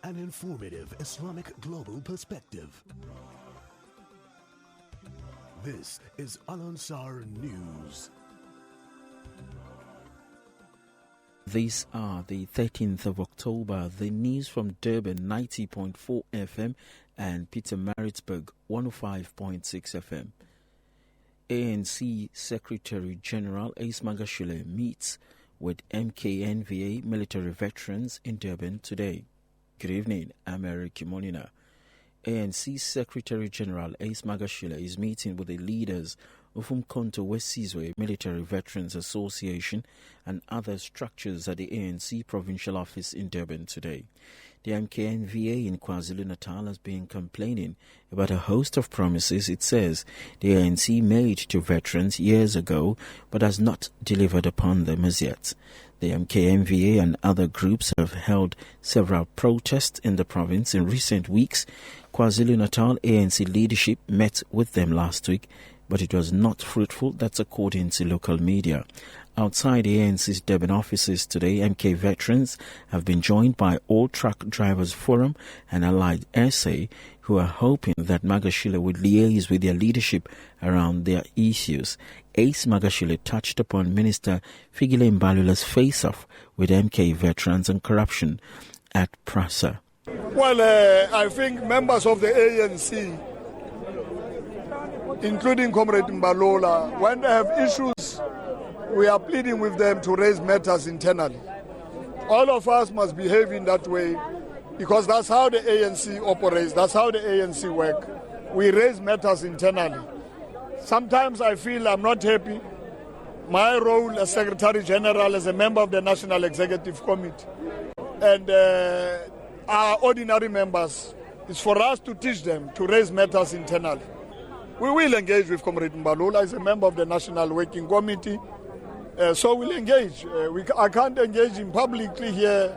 An informative Islamic global perspective. This is Al-Ansar News. These are the 13th of October. The news from Durban 90.4 FM and Pietermaritzburg 105.6 FM. ANC Secretary General Ace Magashule meets with MKNVA military veterans in Durban today. Good evening, I'm Eric Kimonina. ANC Secretary General Ace Magashule is meeting with the leaders of Umkhonto Wesizwe Military Veterans Association and other structures at the ANC Provincial Office in Durban today. The MKNVA in KwaZulu-Natal has been complaining about a host of promises it says the ANC made to veterans years ago but has not delivered upon them as yet. The MKNVA and other groups have held several protests in the province in recent weeks. KwaZulu-Natal ANC leadership met with them last week, but it was not fruitful. That's according to local media. Outside the ANC's Durban offices today, MK veterans have been joined by All Truck Drivers Forum and Allied SA, who are hoping that Magashule would liaise with their leadership around their issues. Ace Magashule touched upon Minister Fikile Mbalula's face-off with MK veterans and corruption at PRASA. Well, I think members of the ANC, including Comrade Mbalula, when they have issues, we are pleading with them to raise matters internally. All of us must behave in that way because that's how the ANC operates, that's how the ANC work. We raise matters internally. Sometimes I feel I'm not happy. My role as Secretary General, as a member of the National Executive Committee, and our ordinary members, is for us to teach them to raise matters internally. We will engage with Comrade Mbalula as a member of the National Working Committee. So we'll engage. I can't engage him publicly here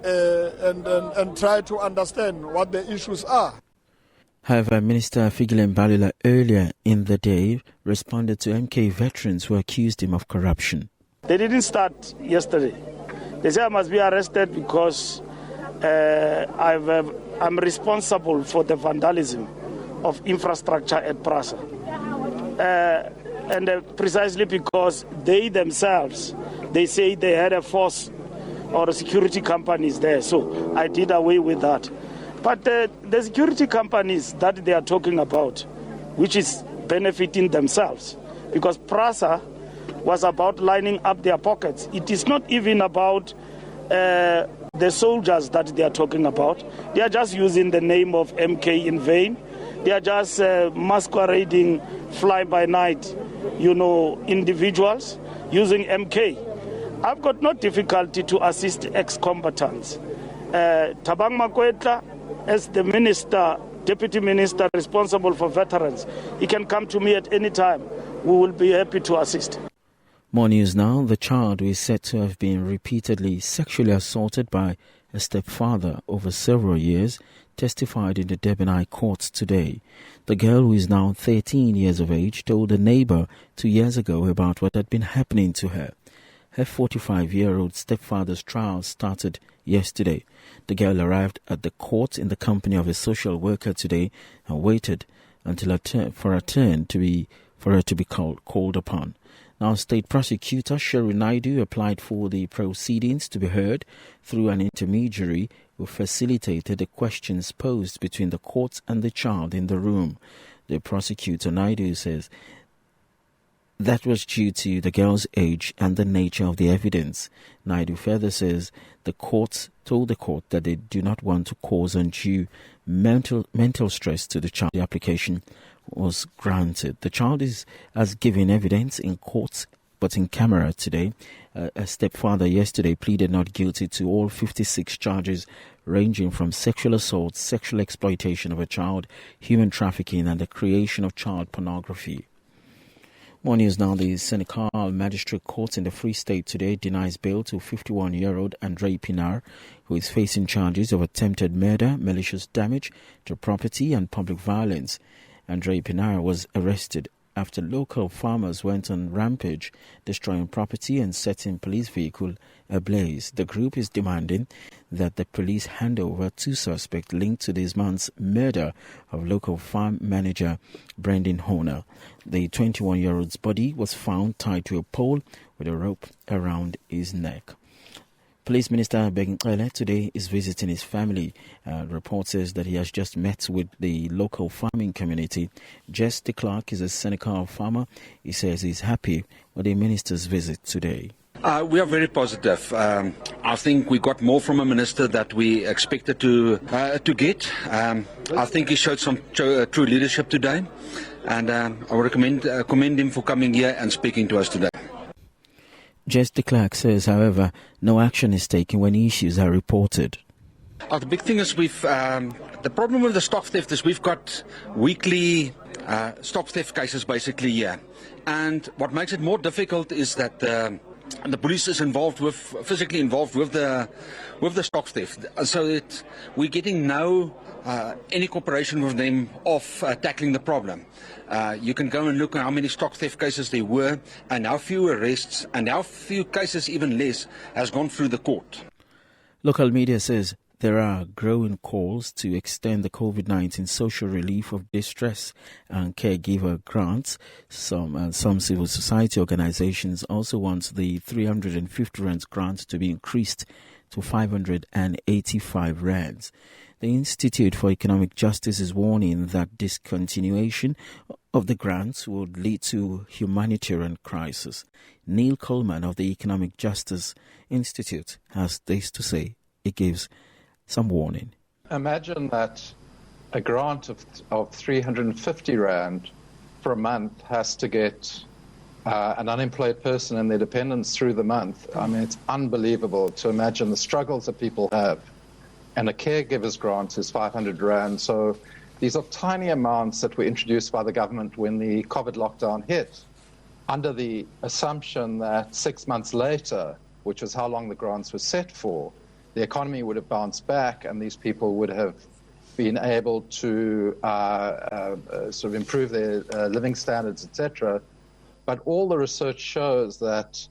and try to understand what the issues are. However, Minister Fikile Mbalula earlier in the day responded to MK veterans who accused him of corruption. They didn't start yesterday. They say I must be arrested because I'm responsible for the vandalism of infrastructure at PRASA. And precisely because they themselves, they say they had a force or security companies there. So I did away with that. But the security companies that they are talking about, which is benefiting themselves, because PRASA was about lining up their pockets. It is not even about the soldiers that they are talking about. They are just using the name of MK in vain. They are just masquerading fly-by-night, individuals using MK. I've got no difficulty to assist ex-combatants. Tabang Makwetla, as the minister, deputy minister responsible for veterans, he can come to me at any time. We will be happy to assist. More news now. The child who is said to have been repeatedly sexually assaulted by a stepfather over several years testified in the Durban High Court today. The girl, who is now 13 years of age, told a neighbor 2 years ago about what had been happening to her. Her 45-year-old stepfather's trial started yesterday. The girl arrived at the court in the company of a social worker today and waited until for her to be called upon. Now, State Prosecutor Sherry Naidu applied for the proceedings to be heard through an intermediary who facilitated the questions posed between the court and the child in the room. The prosecutor, Naidu, says that was due to the girl's age and the nature of the evidence. Naidu further says the court told the court that they do not want to cause undue mental stress to the child. The application was granted. The child has given evidence in court but in camera today. A stepfather yesterday pleaded not guilty to all 56 charges ranging from sexual assault, sexual exploitation of a child, human trafficking and the creation of child pornography. More news now. The Senekal Magistrate Court in the Free State today denies bail to 51-year-old Andre Pinar, who is facing charges of attempted murder, malicious damage to property and public violence. Andre Pinar was arrested after local farmers went on rampage, destroying property and setting police vehicle ablaze. The group is demanding that the police hand over two suspects linked to this month's murder of local farm manager Brendan Horner. The 21-year-old's body was found tied to a pole with a rope around his neck. Police Minister Begin today is visiting his family. Report says that he has just met with the local farming community. Jess de Clark is a Senegal farmer. He says he's happy with the minister's visit today. We are very positive. I think we got more from a minister that we expected to get. I think he showed some true leadership today, and I would commend him for coming here and speaking to us today. Jess de Clark says, however, no action is taken when issues are reported. The big thing is the problem with the stock theft is we've got weekly stock theft cases basically here. And what makes it more difficult is that the police is physically involved with the stock theft. So we're getting no any cooperation with them of tackling the problem. You can go and look at how many stock theft cases there were, and how few arrests, and how few cases, even less, has gone through the court. Local media says there are growing calls to extend the COVID-19 social relief of distress and caregiver grants. Some civil society organizations also want the 350 rands grant to be increased to 585 rands. The Institute for Economic Justice is warning that discontinuation of the grants would lead to humanitarian crisis. Neil Coleman of the Economic Justice Institute has this to say. It gives some warning. Imagine that a grant of 350 rand for a month has to get an unemployed person and their dependents through the month. I mean, it's unbelievable to imagine the struggles that people have. And a caregiver's grant is 500 rand. So these are tiny amounts that were introduced by the government when the COVID lockdown hit, under the assumption that 6 months later, which is how long the grants were set for, the economy would have bounced back and these people would have been able to sort of improve their living standards, etc. But all the research shows that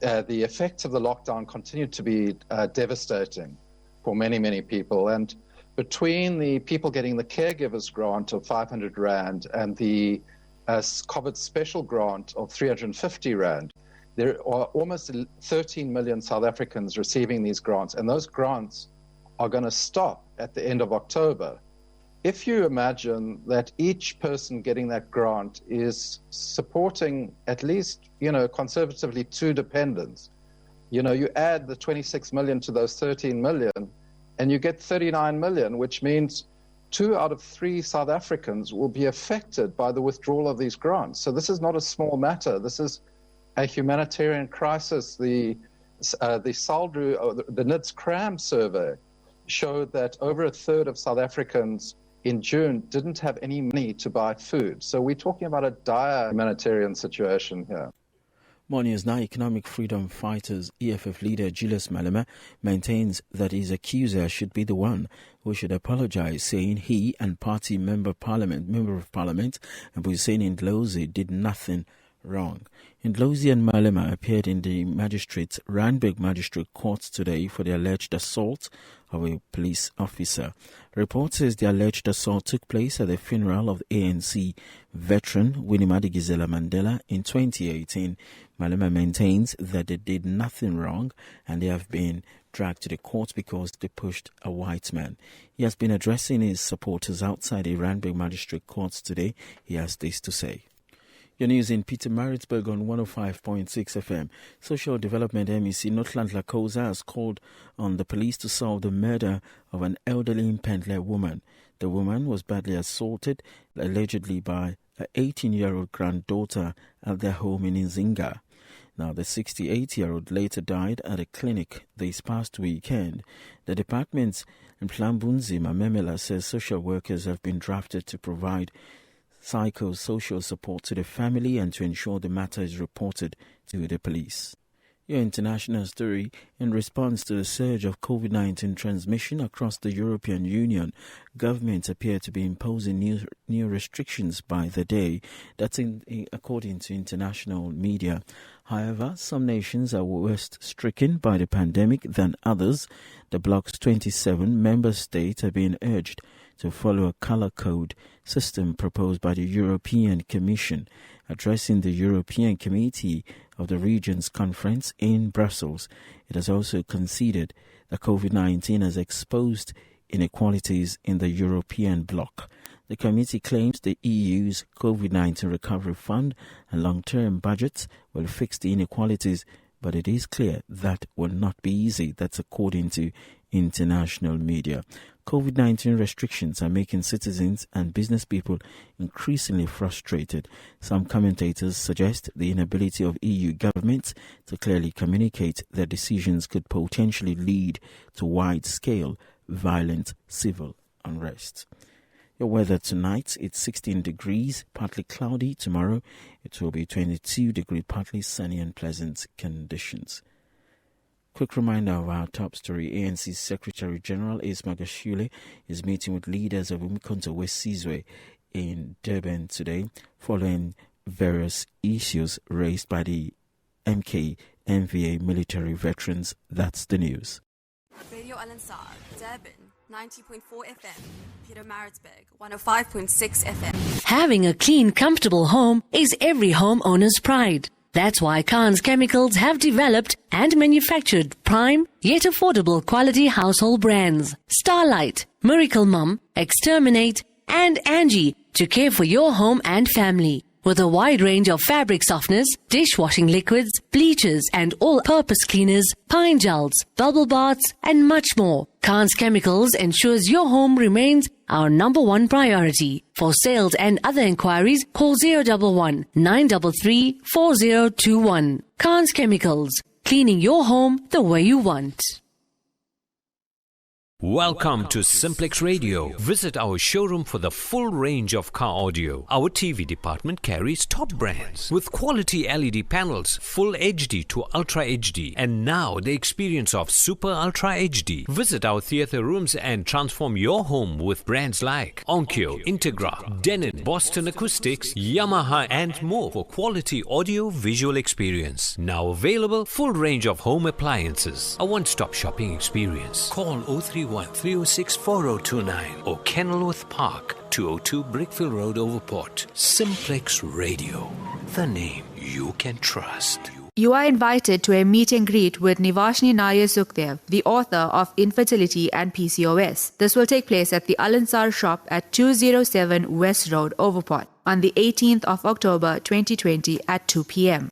the effects of the lockdown continued to be devastating for many, many people. And between the people getting the caregivers grant of 500 rand and the COVID special grant of 350 rand, there are almost 13 million South Africans receiving these grants, and those grants are going to stop at the end of October. If you imagine that each person getting that grant is supporting at least, conservatively 2 dependents, you add the 26 million to those 13 million, and you get 39 million, which means 2 out of 3 South Africans will be affected by the withdrawal of these grants. So this is not a small matter. This is a humanitarian crisis. The Saldru, the NIDS CRAM survey showed that over a third of South Africans in June didn't have any money to buy food. So we're talking about a dire humanitarian situation here. More news now. Economic Freedom Fighters EFF leader Julius Malema maintains that his accuser should be the one who should apologize, saying he and party member of parliament, Hussein Ndlozi, did nothing wrong. Ndlozi and Malema appeared in the Randburg Magistrate Court today for the alleged assault of a police officer. Report says the alleged assault took place at the funeral of ANC veteran Winnie Madikizela Mandela in 2018. Malema maintains that they did nothing wrong and they have been dragged to the court because they pushed a white man. He has been addressing his supporters outside the Randburg Magistrate Court today. He has this to say. Your news in Peter Maritzburg on 105.6 FM. Social Development MEC Notland Lakoza has called on the police to solve the murder of an elderly Mpendle woman. The woman was badly assaulted, allegedly by her 18-year-old granddaughter at their home in Nzinga. Now, the 68-year-old later died at a clinic this past weekend. The department's Mplambunzi Mamemela says social workers have been drafted to provide psychosocial support to the family and to ensure the matter is reported to the police. Your international story. In response to the surge of COVID-19 transmission across the European Union, governments appear to be imposing new restrictions by the day. That's according to international media. However, some nations are worse stricken by the pandemic than others. The bloc's 27 member states are being urged to follow a colour code system proposed by the European Commission. Addressing the European Committee of the Regions Conference in Brussels, it has also conceded that COVID-19 has exposed inequalities in the European bloc. The committee claims the EU's COVID-19 recovery fund and long-term budgets will fix the inequalities, but it is clear that will not be easy. That's according to international media. COVID-19 restrictions are making citizens and business people increasingly frustrated. Some commentators suggest the inability of EU governments to clearly communicate their decisions could potentially lead to wide-scale, violent civil unrest. Your weather tonight, it's 16 degrees, partly cloudy. Tomorrow, it will be 22 degrees, partly sunny and pleasant conditions. Quick reminder of our top story. ANC Secretary General Ismail Gashule is meeting with leaders of Umkhonto Wesizwe in Durban today following various issues raised by the MK-MVA military veterans. That's the news. Radio Al-Ansar, Durban, 90.4 FM, Peter Maritzburg, 105.6 FM. Having a clean, comfortable home is every homeowner's pride. That's why Khan's Chemicals have developed and manufactured prime yet affordable quality household brands Starlight, Miracle Mum, Exterminate and Angie to care for your home and family. With a wide range of fabric softeners, dishwashing liquids, bleachers and all-purpose cleaners, pine gels, bubble baths and much more, Khan's Chemicals ensures your home remains our number one priority. For sales and other inquiries, call 011 933 4021. Khan's Chemicals, cleaning your home the way you want. Welcome to Simplex Radio. Visit our showroom for the full range of car audio. Our TV department carries top brands with quality LED panels, full HD to Ultra HD, and now the experience of Super Ultra HD. Visit our theater rooms and transform your home with brands like Onkyo, Integra, Denon, Boston Acoustics, Yamaha, and more for quality audio visual experience. Now available, full range of home appliances. A one-stop shopping experience. Call 031-306-4029 or Kenilworth Park, 202 Brickfield Road, Overport. Simplex Radio, the name you can trust. You are invited to a meet and greet with Nivashni Nair Sukhdev, the author of Infertility and PCOS. This will take place at the Al-Ansar shop at 207 West Road, Overport, on the 18th of October 2020 at 2 p.m.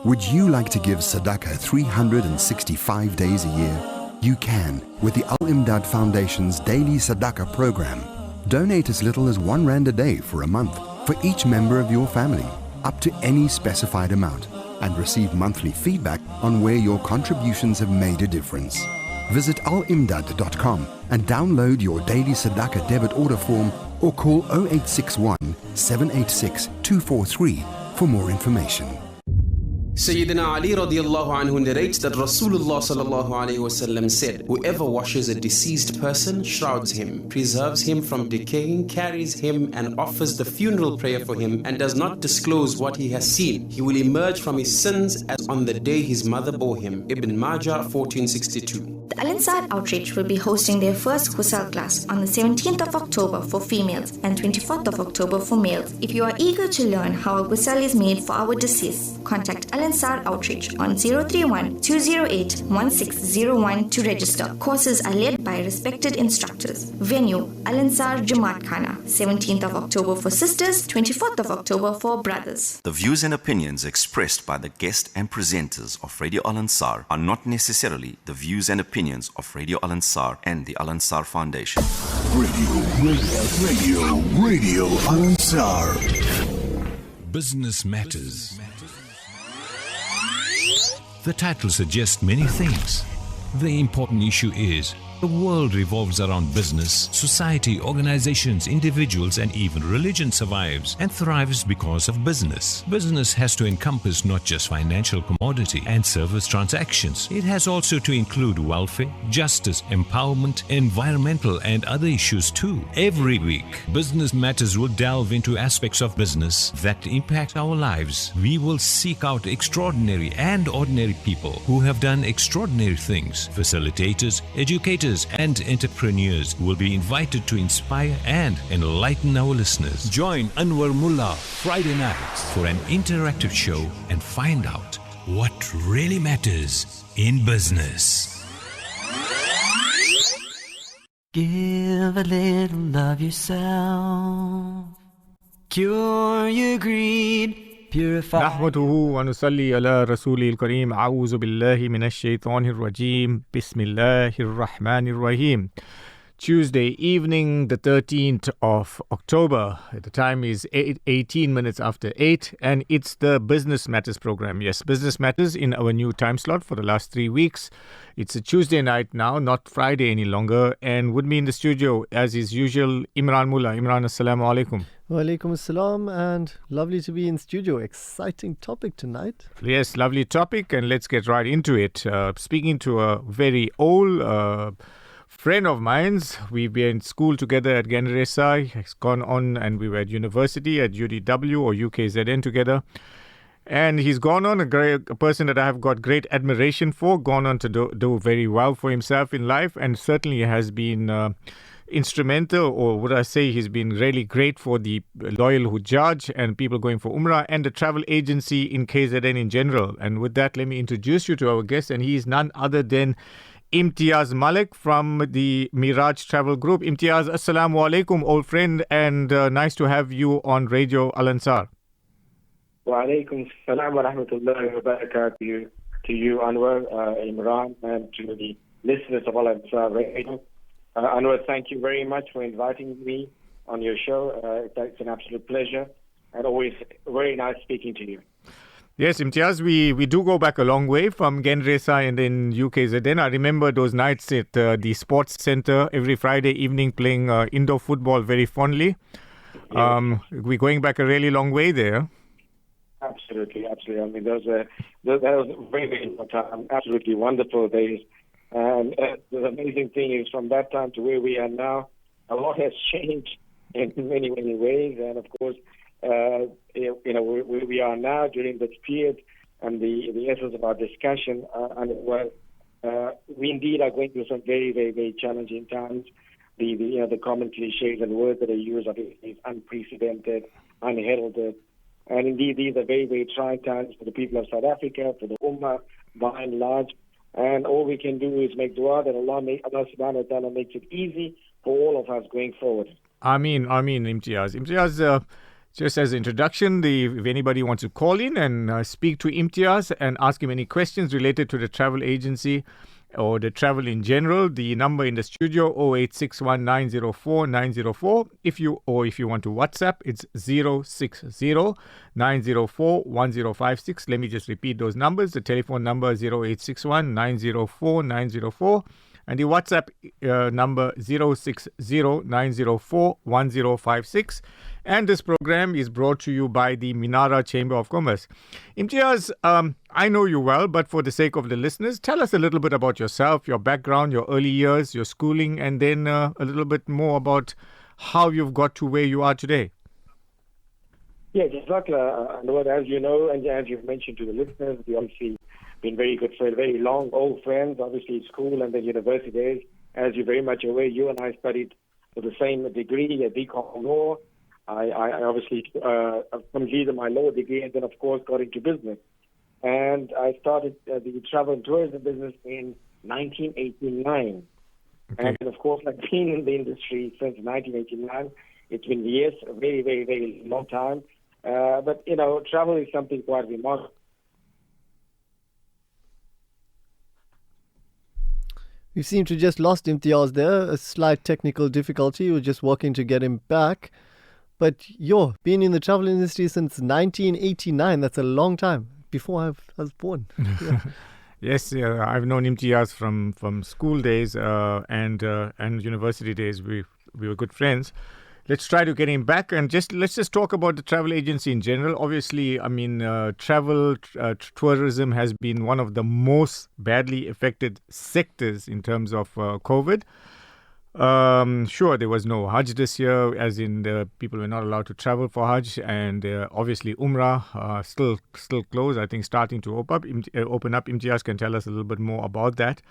Would you like to give Sadaqah 365 days a year? You can with the Al-Imdad Foundation's Daily Sadaqah program. Donate as little as R1 a day for a month for each member of your family, up to any specified amount, and receive monthly feedback on where your contributions have made a difference. Visit alimdad.com and download your Daily Sadaqah debit order form or call 0861 786 243 for more information. Sayyidina Ali radiallahu anhu narrates that Rasulullah sallallahu alayhi wasallam said, whoever washes a deceased person, shrouds him, preserves him from decaying, carries him and offers the funeral prayer for him, and does not disclose what he has seen, he will emerge from his sins as on the day his mother bore him. Ibn Majah 1462. The Al-Ansar Outreach will be hosting their first Ghusl class on the 17th of October for females and 24th of October for males. If you are eager to learn how a Ghusl is made for our deceased, contact Al-Ansar Outreach on 031-208-1601 to register. Courses are led by respected instructors. Venue, Al-Ansar Jamaat Khana, 17th of October for sisters, 24th of October for brothers. The views and opinions expressed by the guest and presenters of Radio Al-Ansar are not necessarily the views and opinions of Radio Al-Ansar and the Al-Ansar Foundation. Radio Al-Ansar. Business Matters. The title suggests many things. The important issue is the world revolves around business, society, organizations, individuals, and even religion survives and thrives because of business. Business has to encompass not just financial commodity and service transactions. It has also to include welfare, justice, empowerment, environmental, and other issues too. Every week, Business Matters will delve into aspects of business that impact our lives. We will seek out extraordinary and ordinary people who have done extraordinary things. Facilitators, educators, and entrepreneurs will be invited to inspire and enlighten our listeners. Join Anwar Mullah Friday nights for an interactive show and find out what really matters in business. Give a little of yourself. Cure your greed. نحمده ونصلي على رسوله الكريم أعوذ بالله من الشيطان الرجيم بسم الله الرحمن الرحيم. Tuesday evening, the 13th of October. The time is 18 minutes after 8, and it's the Business Matters program. Yes, Business Matters in our new time slot for the last 3 weeks. It's a Tuesday night now, not Friday any longer. And with me in the studio, as is usual, Imran Mullah. Imran, assalamu alaikum. Wa alaikum assalam, and lovely to be in studio. Exciting topic tonight. Yes, lovely topic, and let's get right into it. Speaking to a very old friend of mine's, we've been in school together at Ganresa. He's gone on, and we were at university at UDW or UKZN together. And he's gone on, a person that I have got great admiration for, gone on to do very well for himself in life, and certainly has been instrumental, or would I say he's been really great for the loyal Hujjaj and people going for Umrah and the travel agency in KZN in general. And with that, let me introduce you to our guest, and he is none other than Imtiaz Malik from the Miraj Travel Group. Imtiaz, assalamu alaikum, old friend, and nice to have you on Radio Al Ansar. Wa alaikum salam wa rahmatullahi wa barakatuh to you, Anwar, Imran, and to the listeners of Al Ansar Radio. Anwar, thank you very much for inviting me on your show. It's an absolute pleasure, and always very nice speaking to you. Yes, Imtiaz, we do go back a long way from Ganresa and then UKZN. I remember those nights at the sports centre every Friday evening playing indoor football very fondly. Yes. We're going back a really long way there. Absolutely. I mean, that was very, very absolutely wonderful days. And the amazing thing is, from that time to where we are now, a lot has changed in many, many ways. And of course, where we are now during this period, and the essence of our discussion, we indeed are going through some very, very, very challenging times. The common cliches and words that are used are unprecedented, unheralded, and indeed these are very, very trying times for the people of South Africa, for the Ummah by and large. And all we can do is make dua that Allah subhanahu wa ta'ala makes it easy for all of us going forward. Ameen, Imtiaz. Imtiaz, just as an introduction, if anybody wants to call in and speak to Imtiaz and ask him any questions related to the travel agency or the travel in general, the number in the studio 0861904904. If you want to WhatsApp, it's 060-904-1056. Let me just repeat those numbers. The telephone number 0861904904 and the WhatsApp number 060-904-1056. And this program is brought to you by the Minara Chamber of Commerce. Imtiaz, I know you well, but for the sake of the listeners, tell us a little bit about yourself, your background, your early years, your schooling, and then a little bit more about how you've got to where you are today. Yeah, Jazakallah, as you know, and as you've mentioned to the listeners, we obviously been very good friends, very long, old friends, obviously school and then university days. As you're very much aware, you and I studied for the same degree, a BCom law. I obviously completed my law degree and then, of course, got into business. And I started the travel and tourism business in 1989. Okay. And, of course, I've been in the industry since 1989. It's been years, a very, very, very long time. But, travel is something quite remarkable. We seem to just lost Imtiaz there. A slight technical difficulty. We're just working to get him back. But you've been in the travel industry since 1989. That's a long time. Before I was born. Yeah. Yes, I've known Imtiaz from school days and university days. We were good friends. Let's try to get him back and let's just talk about the travel agency in general. Obviously, I mean, tourism has been one of the most badly affected sectors in terms of COVID. Sure, there was no Hajj this year, as in the people were not allowed to travel for Hajj, and obviously Umrah still closed. I think starting to open up. Imtiaz can tell us a little bit more about that.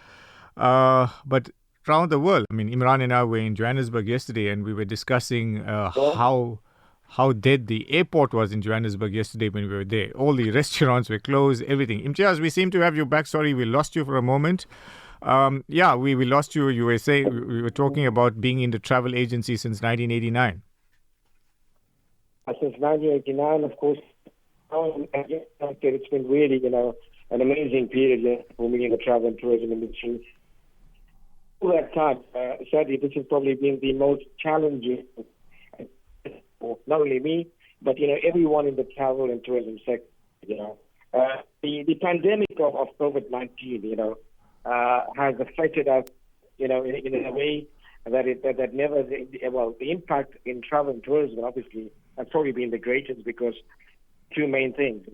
But around the world, I mean, Imran and I were in Johannesburg yesterday, and we were discussing how dead the airport was in Johannesburg yesterday when we were there. All the restaurants were closed, everything. Imtiaz, we seem to have you back. Sorry, we lost you for a moment. We lost you. You were saying we were talking about being in the travel agency since 1989. Since 1989, of course, it's been really, an amazing period for me in the travel and tourism industry. All that time, sadly, this has probably been the most challenging for not only me, but everyone in the travel and tourism sector. The pandemic of COVID-19, has affected us, in a way that never. The impact in travel and tourism obviously has probably been the greatest because two main things,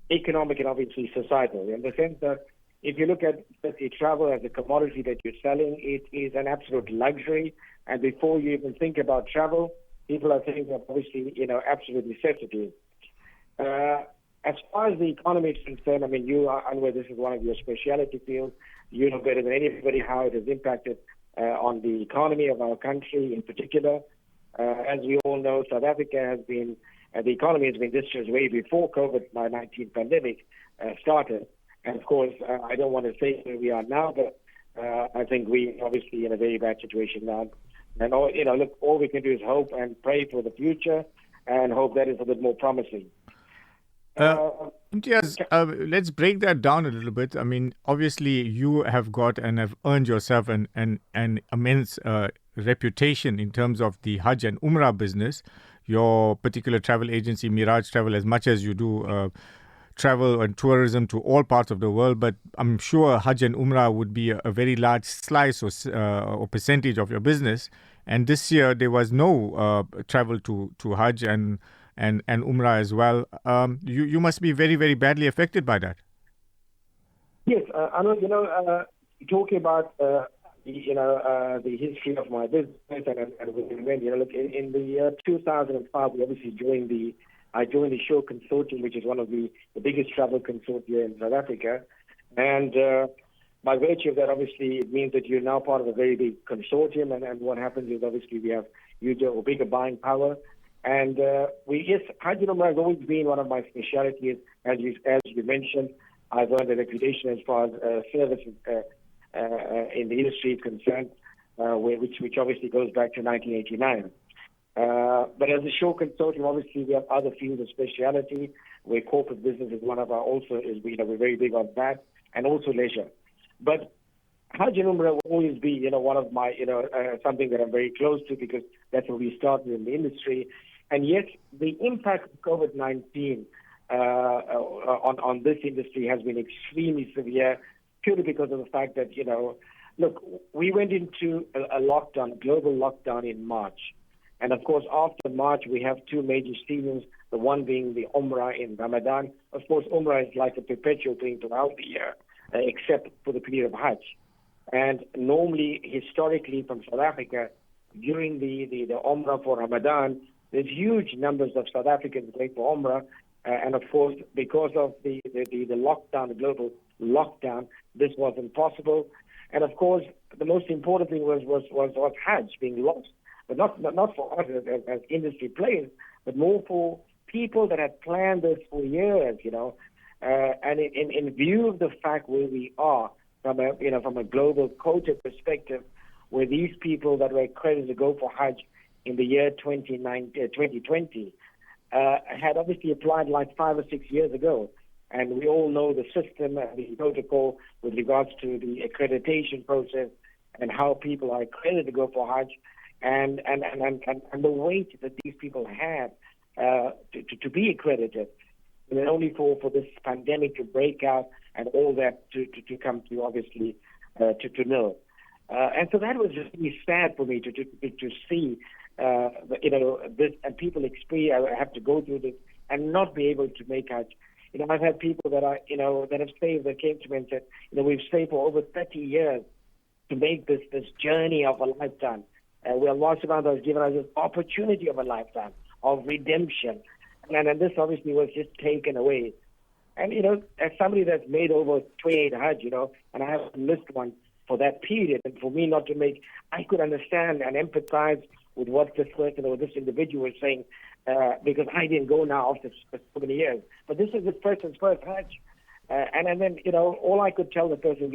economic and obviously societal, in the sense that if you look at travel as a commodity that you're selling, it is an absolute luxury. And before you even think about travel, people are thinking of obviously, absolute necessity. As far as the economy is concerned, I mean, you are unaware this is one of your specialty fields. You know better than anybody how it has impacted on the economy of our country in particular. As we all know, South Africa has been, the economy has been distressed way before COVID-19 pandemic started. And of course, I don't want to say where we are now, but I think we obviously in a very bad situation now. And all we can do is hope and pray for the future and hope that is a bit more promising. Imtiaz, let's break that down a little bit. I mean, obviously, you have got and have earned yourself an immense reputation in terms of the Hajj and Umrah business. Your particular travel agency, Miraj Travel, as much as you do travel and tourism to all parts of the world, but I'm sure Hajj and Umrah would be a very large slice or percentage of your business. And this year there was no travel to Hajj and Umrah as well. You must be very, very badly affected by that. Yes, I know. Talking about the history of my business and look, in the year 2005, we obviously I joined the Show Consortium, which is one of the biggest travel consortia in South Africa. And by virtue of that, obviously, it means that you're now part of a very big consortium. And what happens is, obviously, we have huge or bigger buying power. And Hajj and Umrah has always been one of my specialities. As you mentioned, I've earned a reputation as far as services in the industry is concerned, which obviously goes back to 1989. But as a Show Consortium, obviously we have other fields of speciality where corporate business is one of our we're very big on that, and also leisure. But Hajj and Umrah will always be, one of my, something that I'm very close to because that's where we started in the industry. And yet the impact of COVID-19 on this industry has been extremely severe, purely because of the fact that, look, we went into a global lockdown in March. And of course, after March, we have two major seasons, the one being the Umrah in Ramadan. Of course, Umrah is like a perpetual thing throughout the year, except for the period of Hajj. And normally, historically, from South Africa, during the Umrah for Ramadan, there's huge numbers of South Africans going for Umrah. And of course, because of the lockdown, the global lockdown, this wasn't possible. And of course, the most important thing was Hajj being lost. But not for us as industry players, but more for people that had planned this for years, and in view of the fact where we are from a global culture perspective, where these people that were accredited to go for Hajj in the year 2020 had obviously applied like 5 or 6 years ago. And we all know the system and the protocol with regards to the accreditation process and how people are accredited to go for Hajj. And the weight that these people had to be accredited. and then only for this pandemic to break out and all that to come to obviously to nil. And so that was really sad for me to see, this, and people have to go through this and not be able to make Hajj. I've had people that have saved, that came to me and said, we've saved for over 30 years to make this journey of a lifetime. Where Allah subhanahu wa ta'ala has given us this opportunity of a lifetime of redemption. And this obviously was just taken away. And, as somebody that's made over 28 Hajj, and I haven't missed one for that period, and for me not to make, I could understand and empathize with what this person or this individual was saying, because I didn't go now after so many years. But this is this person's first Hajj. And then, all I could tell the person,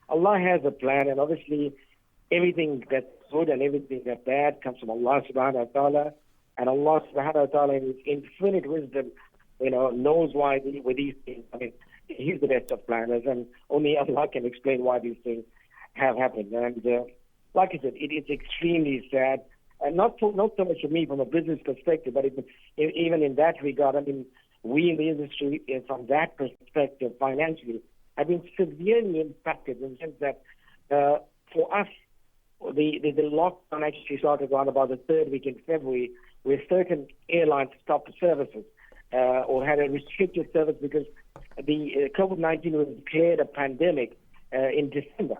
Allah has a plan, and obviously everything that's good and everything that's bad comes from Allah subhanahu wa ta'ala. And Allah subhanahu wa ta'ala in His infinite wisdom, knows why with these things. I mean, He's the best of planners, and only Allah can explain why these things have happened. And like I said, it's extremely sad. And not so much for me from a business perspective, but even in that regard, I mean, we in the industry, from that perspective, financially, have been severely impacted in the sense that for us, the lockdown actually started around about the third week in February, where certain airlines stopped services or had a restricted service because the COVID-19 was declared a pandemic in December.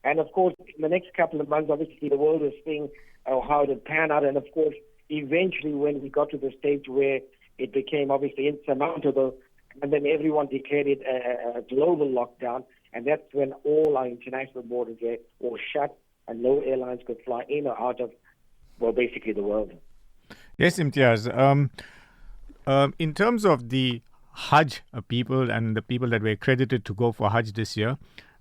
And of course, in the next couple of months, obviously, the world was seeing how it would pan out. And of course, eventually, when we got to the stage where it became obviously insurmountable, and then everyone declared it a global lockdown, and that's when all our international borders were shut, and no airlines could fly in or out of, well, basically the world. Yes, Imtiaz. In terms of the Hajj people and the people that were accredited to go for Hajj this year,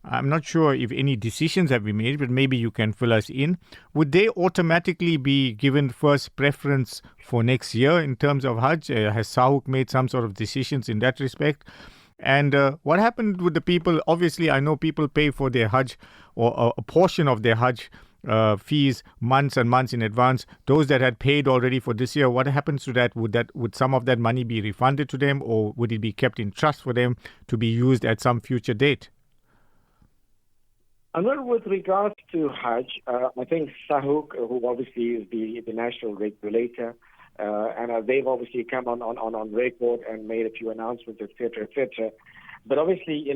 I'm not sure if any decisions have been made, but maybe you can fill us in. Would they automatically be given first preference for next year in terms of Hajj? Has Sahuk made some sort of decisions in that respect? And what happened with the people? Obviously, I know people pay for their Hajj or a portion of their Hajj fees months and months in advance. Those that had paid already for this year, what happens to that? Would some of that money be refunded to them, or would it be kept in trust for them to be used at some future date? And then with regards to Hajj, I think Sahuk, who obviously is the national regulator, and they've obviously come on record and made a few announcements, etc., etc. But obviously,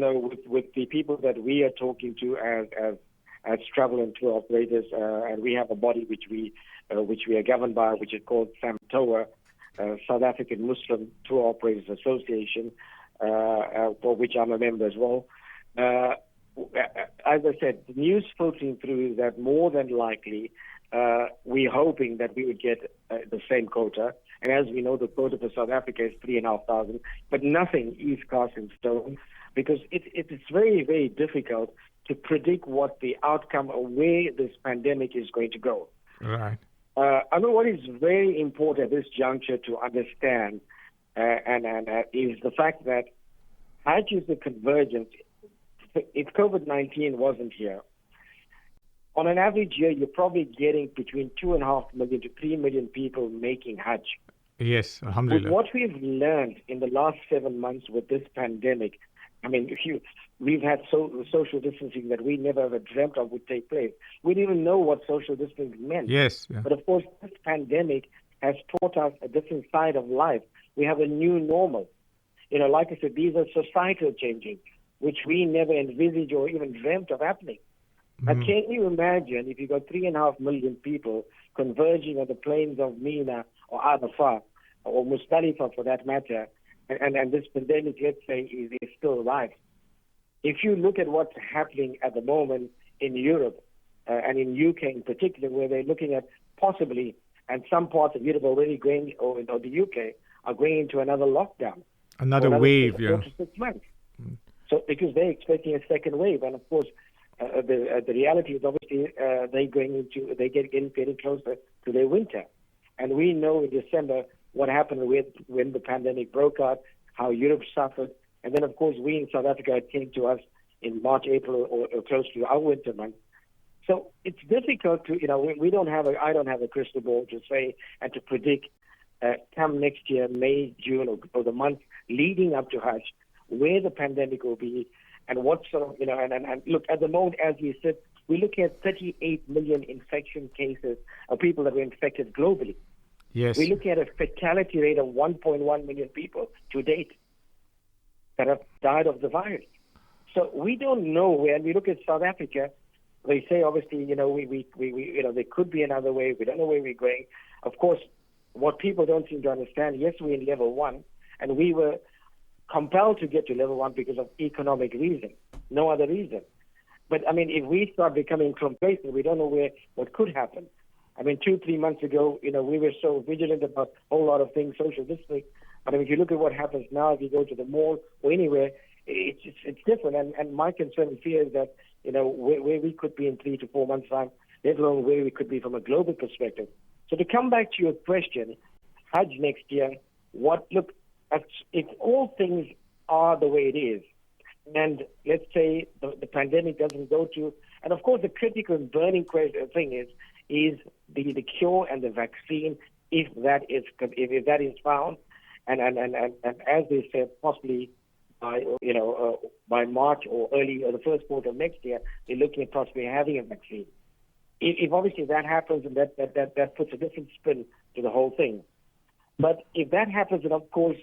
with the people that we are talking to as travel and tour operators, and we have a body which we are governed by, which is called SAMTOA, South African Muslim Tour Operators Association, for which I'm a member as well. As I said, the news filtering through is that more than likely we're hoping that we would get the same quota. And as we know, the quota for South Africa is 3,500, but nothing is cast in stone because it's very, very difficult to predict what the outcome or where this pandemic is going to go. Right. I know what is very important at this juncture to understand is the fact that Hajj is the convergence. If COVID-19 wasn't here, on an average year, you're probably getting between 2.5 million to 3 million people making Hajj. Yes, alhamdulillah. With what we've learned in the last 7 months with this pandemic, I mean, we've had social distancing that we never ever dreamt of would take place. We didn't even know what social distancing meant. Yes. Yeah. But of course, this pandemic has taught us a different side of life. We have a new normal. Like I said, these are societal changes, which we never envisaged or even dreamt of happening. Now, can you imagine if you got 3.5 million people converging on the plains of Mina or Arafah or Muzdalifah for that matter, and this pandemic, let's say, is still alive? If you look at what's happening at the moment in Europe and in UK in particular, where they're looking at possibly, and some parts of Europe already going, or the UK, are going into another lockdown. Another wave, 4 to 6 months. So because they're expecting a second wave, and of course, the reality is obviously they're getting closer to their winter, and we know in December what happened when the pandemic broke out, how Europe suffered, and then of course we in South Africa, it came to us in March, April, or close to our winter month. So it's difficult to I don't have a crystal ball to say and to predict come next year, May, June, or the month leading up to Hajj, where the pandemic will be, and what sort of, and look, at the moment, as we sit, we're looking at 38 million infection cases of people that were infected globally. Yes. We're looking at a fatality rate of 1.1 million people to date that have died of the virus. So we don't know where. We look at South Africa. They say, obviously, there could be another way. We don't know where we're going. Of course, what people don't seem to understand, yes, we're in level 1, and we were compelled to get to level 1 because of economic reason, no other reason. But, if we start becoming complacent, we don't know what could happen. 2-3 months ago, we were so vigilant about a whole lot of things, social distancing. But if you look at what happens now, if you go to the mall or anywhere, it's different. And my concern and fear is that, where we could be in 3 to 4 months' time, let alone where we could be from a global perspective. So to come back to your question, Hajj next year, if all things are the way it is, and let's say the pandemic doesn't go to, and of course the critical and burning thing is the cure and the vaccine, if that is found, and as they said, possibly by March or the first quarter of next year, they're looking at possibly having a vaccine. If obviously that happens, and that puts a different spin to the whole thing. But if that happens, then of course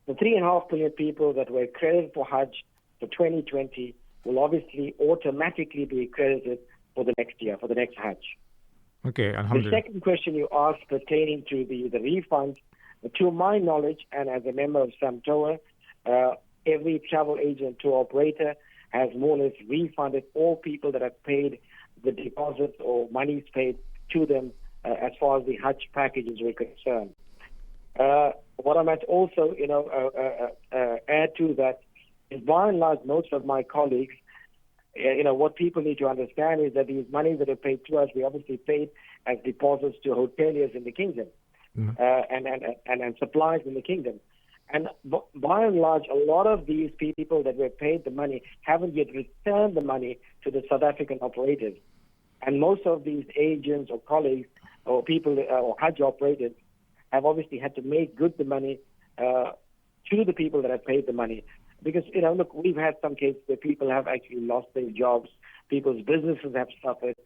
the 3.5 million people that were accredited for Hajj for 2020 will obviously automatically be accredited for the next year, for the next Hajj. Okay, The alhamdulillah. second question you asked pertaining to the refunds, to my knowledge, and as a member of SAMTOA, every travel agent tour operator has more or less refunded all people that have paid the deposits or monies paid to them as far as the Hajj packages were concerned. What I might also, add to that is, by and large, most of my colleagues, what people need to understand is that these monies that are paid to us, we obviously paid as deposits to hoteliers in the kingdom, and suppliers in the kingdom. And by and large, a lot of these people that were paid the money haven't yet returned the money to the South African operators. And most of these agents or colleagues or people or Hajj operators have obviously had to make good the money to the people that have paid the money. Because, look, we've had some cases where people have actually lost their jobs, people's businesses have suffered.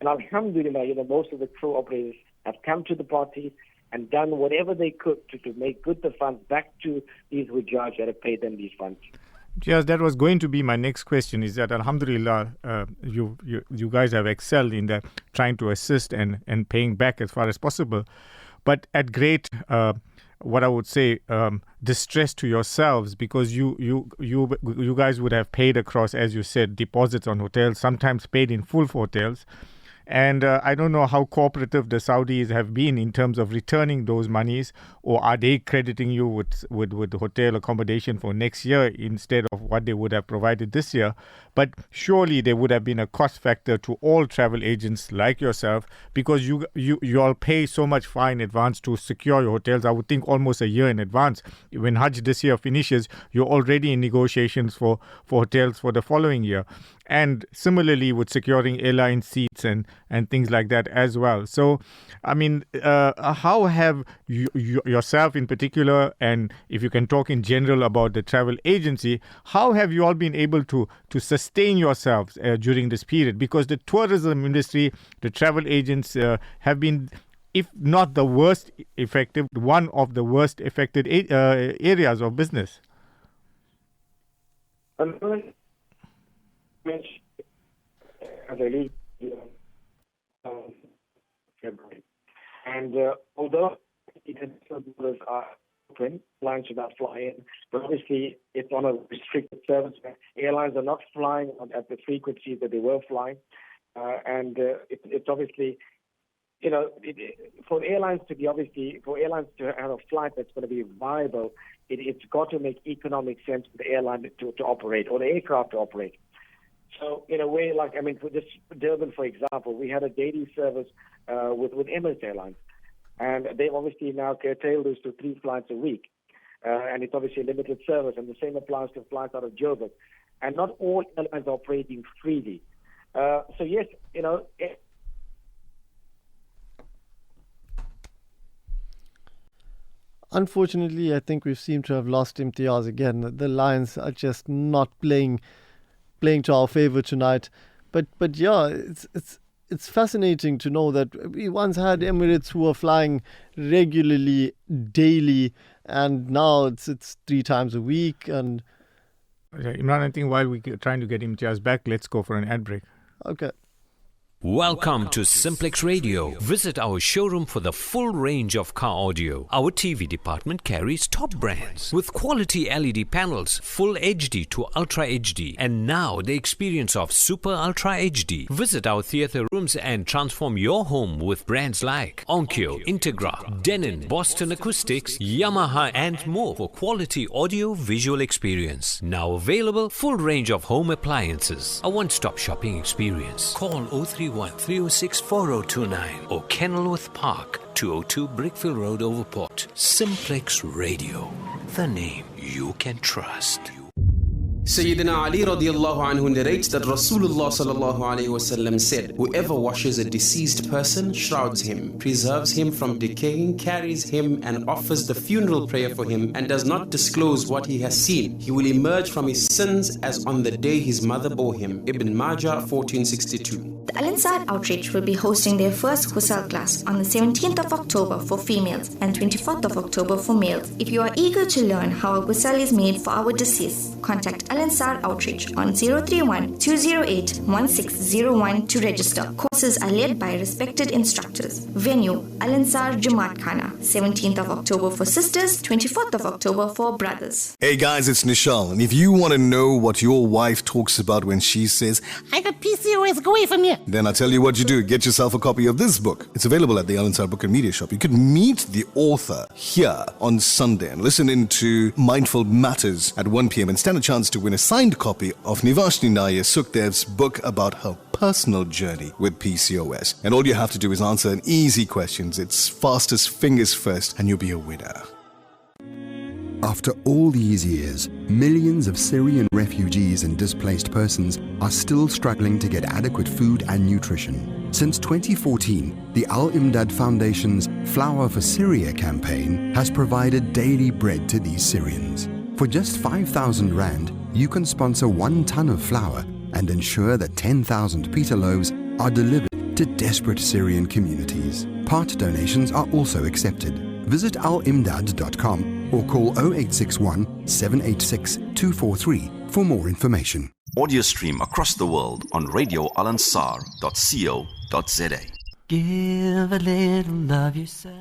And alhamdulillah, most of the tour operators have come to the party and done whatever they could to make good the funds back to these Hujjaj that have paid them these funds. Yes, that was going to be my next question, is that alhamdulillah, you guys have excelled in that, trying to assist and paying back as far as possible. But at great, what I would say, distress to yourselves, because you guys would have paid across, as you said, deposits on hotels, sometimes paid in full for hotels. And I don't know how cooperative the Saudis have been in terms of returning those monies, or are they crediting you with hotel accommodation for next year instead of what they would have provided this year? But surely there would have been a cost factor to all travel agents like yourself, because you all pay so much far in advance to secure your hotels. I would think almost a year in advance. When Hajj this year finishes, you're already in negotiations for hotels for the following year. And similarly with securing airline seats and things like that as well. So, how have you yourself in particular, and if you can talk in general about the travel agency, how have you all been able to sustain yourselves during this period? Because the tourism industry, the travel agents have been, if not the worst affected, one of the worst affected areas of business. February. And although international borders are open, airlines should not fly in, but obviously it's on a restricted service. Airlines are not flying at the frequency that they were flying, and it's obviously, for airlines to have a flight that's going to be viable, it's got to make economic sense for the airline to operate, or the aircraft to operate. So in a way, for this Durban, for example, we had a daily service with Emirates Airlines, and they've obviously now curtailed this to 3 flights a week, and it's obviously a limited service, and the same applies to flights out of Joburg, and not all airlines are operating freely. So yes, Unfortunately, I think we've seemed to have lost Imtiaz again. The Lions are just not playing to our favour tonight. But yeah, it's fascinating to know that we once had Emirates who were flying regularly, daily, and now it's 3 times a week. And Imran, I think while we're trying to get Imtiaz back, let's go for an ad break. Okay. Welcome to Simplex Radio. Visit our showroom for the full range of car audio. Our TV department carries top brands with quality LED panels, full HD to Ultra HD, and now the experience of Super Ultra HD. Visit our theatre rooms and transform your home with brands like Onkyo, Integra, Denon, Boston Acoustics, Yamaha, and more for quality audio visual experience. Now available, full range of home appliances. A one-stop shopping experience. Call 031-306-4029 or Kenilworth Park, 202 Brickfield Road, Overport. Simplex Radio, the name you can trust. Sayyidina Ali radiallahu anhu narrates that Rasulullah sallallahu alayhi wasallam said, whoever washes a deceased person, shrouds him, preserves him from decaying, carries him and offers the funeral prayer for him, and does not disclose what he has seen, he will emerge from his sins as on the day his mother bore him. Ibn Majah 1462. The Al Ansar Outreach will be hosting their first Ghusl class on the 17th of October for females and 24th of October for males. If you are eager to learn how a ghusl is made for our deceased, contact Al Ansar Outreach on 031-208-1601 to register. Courses are led by respected instructors. Venue, Al Ansar Jamaat Khana, 17th of October for sisters, 24th of October for brothers. Hey guys, it's Nishal, and if you want to know what your wife talks about when she says, I got PCOS, go away from here, then I tell you what you do. Get yourself a copy of this book. It's available at the Al Ansar Book and Media Shop. You could meet the author here on Sunday and listen into Mindful Matters at 1 p.m. and stand a chance to win a signed copy of Nivashni Nair Sukhdev's book about her personal journey with PCOS. And all you have to do is answer an easy questions. It's fastest fingers first and you'll be a winner. After all these years, millions of Syrian refugees and displaced persons are still struggling to get adequate food and nutrition. Since 2014, the Al-Imdad Foundation's Flour for Syria campaign has provided daily bread to these Syrians. For just 5,000 Rand, you can sponsor 1 ton of flour and ensure that 10,000 pita loaves are delivered to desperate Syrian communities. Part donations are also accepted. Visit alimdad.com or call 0861 786 243 for more information. Audio stream across the world on radioalansar.co.za. Give a little of yourself.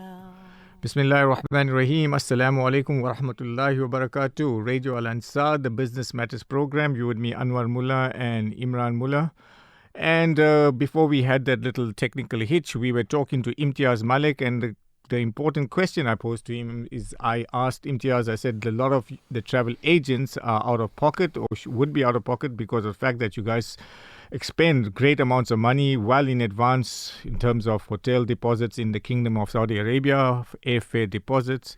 Bismillahir Rahmanir Rahim. Assalamu alaikum wa rahmatullahi wa barakatuh. Radio Al Ansar, the Business Matters program. You with me, Anwar Mullah and Imran Mullah. And before we had that little technical hitch, we were talking to Imtiaz Malik, and the important question I posed to him is, I asked Imtiaz, I said, a lot of the travel agents are out of pocket or would be out of pocket because of the fact that you guys expend great amounts of money well in advance in terms of hotel deposits in the Kingdom of Saudi Arabia, airfare deposits,